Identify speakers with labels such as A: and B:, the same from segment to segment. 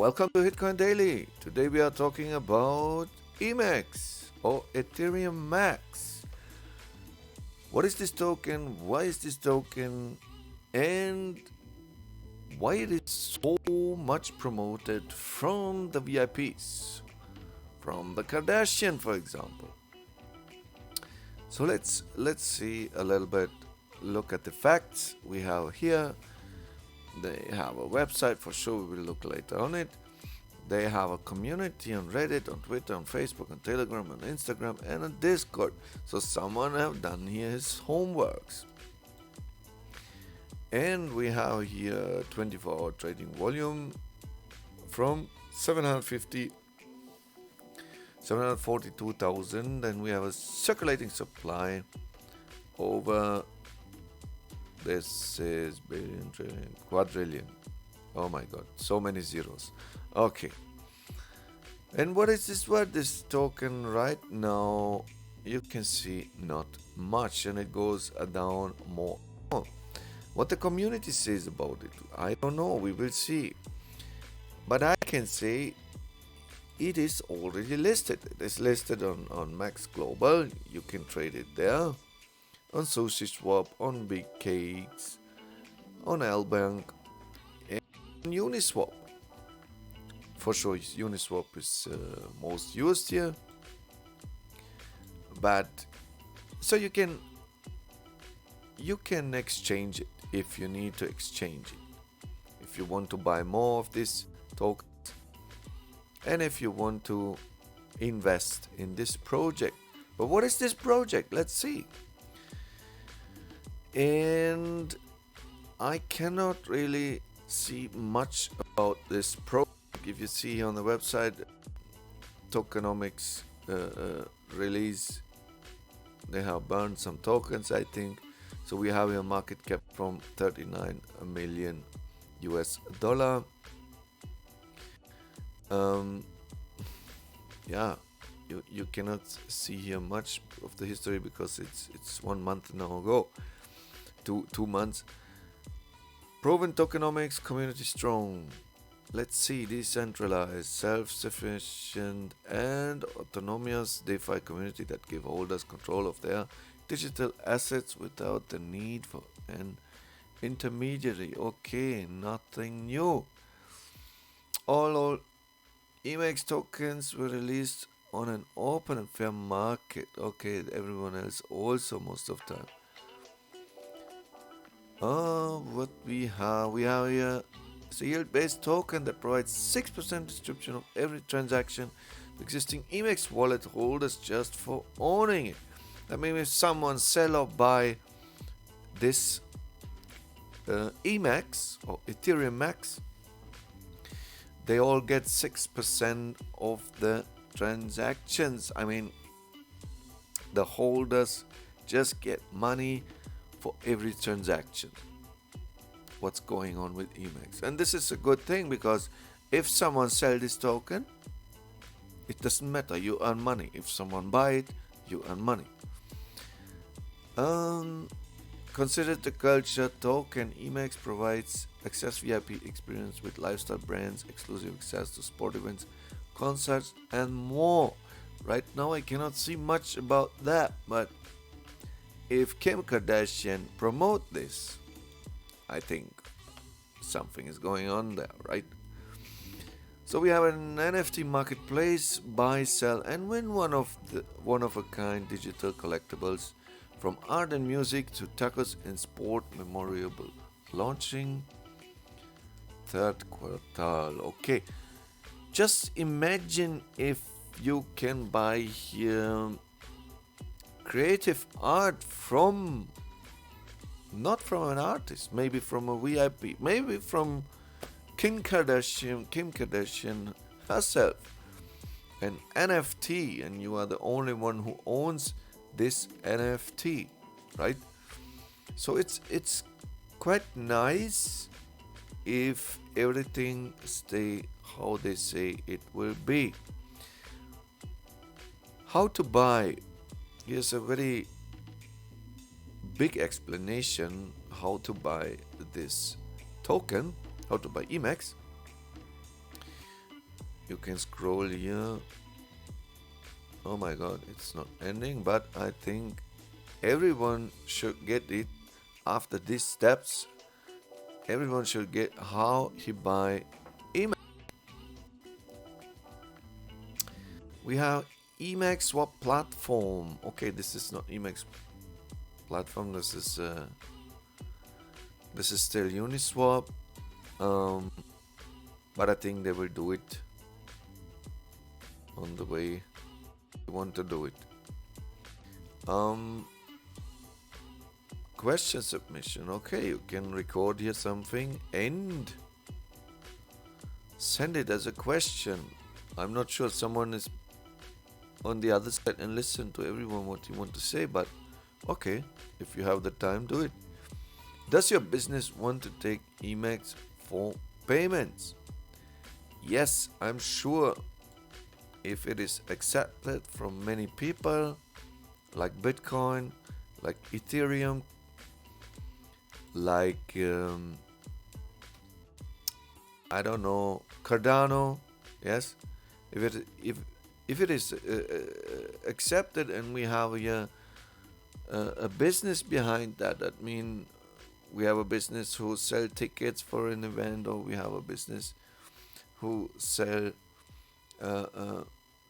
A: Welcome to Bitcoin Daily. Today we are talking about EMAX or Ethereum Max. What is this token? Why is this token? And why it is so much promoted from the VIPs, from the Kardashian, for example. So let's see a little bit. Look at the facts we have here. They have a website, for sure we will look later on it. They have a community on Reddit, on Twitter, on Facebook, on Telegram, on Instagram, and on Discord. So someone have done here his homeworks. And we have here 24-hour trading volume from 742,000, and we have a circulating supply over, this is billion, trillion, quadrillion. Oh my god, so many zeros. Okay. And what is this? What this token right now? You can see not much, and it goes down more. What the community says about it, I don't know. We will see. But I can say it is already listed. It is listed on Max Global. You can trade it there. On SushiSwap, on Big Cakes, on Lbank, and on Uniswap. For sure, Uniswap is most used here. But so you can exchange it if you need to exchange it. If you want to buy more of this token, and if you want to invest in this project. But what is this project? Let's see. And I cannot really see much about this project. If you see on the website, TokenMetrics release, they have burned some tokens, I think. So we have a market cap from 39 million US dollar. Yeah, you cannot see here much of the history because it's 1 month now ago. 2 months. Proven tokenomics, community strong. Let's see, decentralized, self-sufficient, and autonomous DeFi community that give holders control of their digital assets without the need for an intermediary. Okay, nothing new. All EMAX tokens were released on an open and fair market. Okay, everyone else also most of the time. What we have here is a yield-based token that provides 6% distribution of every transaction to existing EMAX wallet holders just for owning it. That means if someone sell or buy this EMAX or Ethereum Max, they all get 6% of the transactions. I mean, the holders just get money for every transaction. What's going on with EMAX? And this is a good thing, because if someone sells this token, it doesn't matter, you earn money. If someone buy it, you earn money. Considered the culture token, EMAX provides access VIP experience with lifestyle brands, exclusive access to sport events, concerts, and more. Right now I cannot see much about that, but if Kin Kardashian promote this, I think something is going on there, right? So we have an NFT marketplace, buy, sell, and win one of a kind digital collectibles, from art and music to tacos and sport memorable. Launching 3rd quarter. Okay, just imagine if you can buy here creative art from, not from an artist, maybe from a VIP, maybe from Kim Kardashian herself, an NFT, and you are the only one who owns this NFT, right? So it's quite nice if everything stay how they say it will be. How to buy? Here's a very big explanation how to buy this token, how to buy EMAX. You can scroll here. Oh my god, it's not ending, but I think everyone should get it. After these steps, everyone should get how he buy EMAX. We have EMAX swap platform. Okay, this is not EMAX platform. This is still Uniswap. But I think they will do it on the way they want to do it. Question submission. Okay, you can record here something and send it as a question. I'm not sure someone is on the other side and listen to everyone what you want to say, but okay, if you have the time, do it. Does your business want to take EMAX for payments? Yes, I'm sure if it is accepted from many people, like Bitcoin, like Ethereum, like I don't know, Cardano. Yes, if it is accepted and we have a business behind that, that means we have a business who sell tickets for an event, or we have a business who sell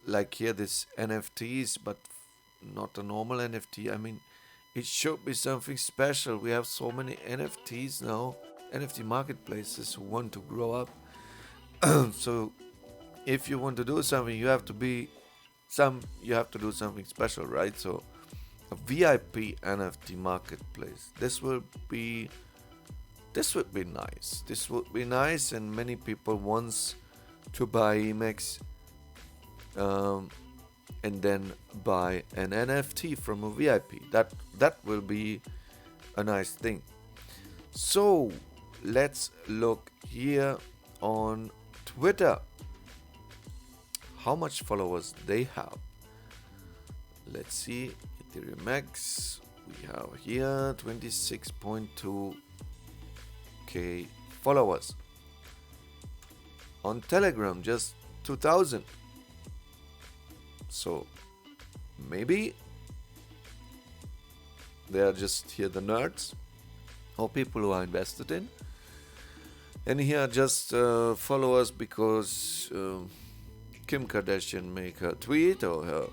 A: like here this NFTs, but not a normal NFT. I mean, it should be something special. We have so many NFTs now, NFT marketplaces who want to grow up. So if you want to do something, you have to do something special, right? So a VIP NFT marketplace. This would be nice. This would be nice, and many people wants to buy EMAX and then buy an NFT from a VIP. That will be a nice thing. So let's look here on Twitter. How much followers they have? Let's see. Ethereum Max. We have here 26.2k followers. On Telegram, just 2,000. So maybe they are just here the nerds or people who are invested in, and here just followers because Kim Kardashian make her tweet or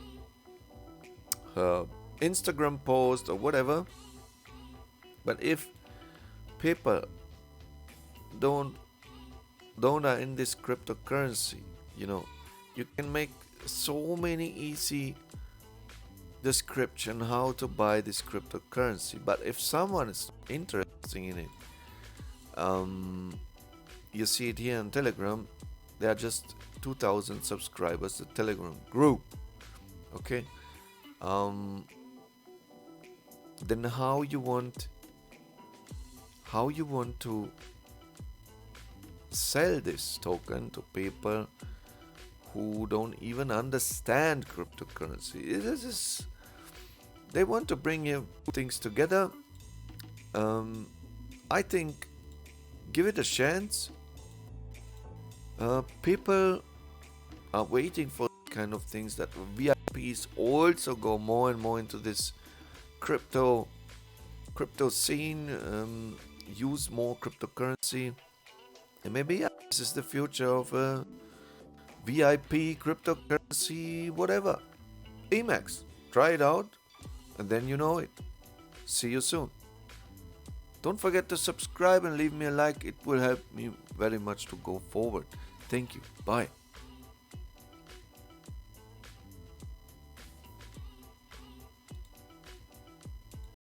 A: her Instagram post or whatever. But if people don't are in this cryptocurrency, you can make so many easy description how to buy this cryptocurrency. But if someone is interested in it, you see it here on Telegram. There are just 2,000 subscribers, the Telegram group. Okay. Then how you want to sell this token to people who don't even understand cryptocurrency? They want to bring things together. I think give it a chance. People are waiting for kind of things, that VIPs also go more and more into this crypto scene, use more cryptocurrency, and maybe this is the future of VIP cryptocurrency, whatever. EMAX, try it out, and then you know it. See you soon. Don't forget to subscribe and leave me a like. It will help me very much to go forward. Thank you. Bye.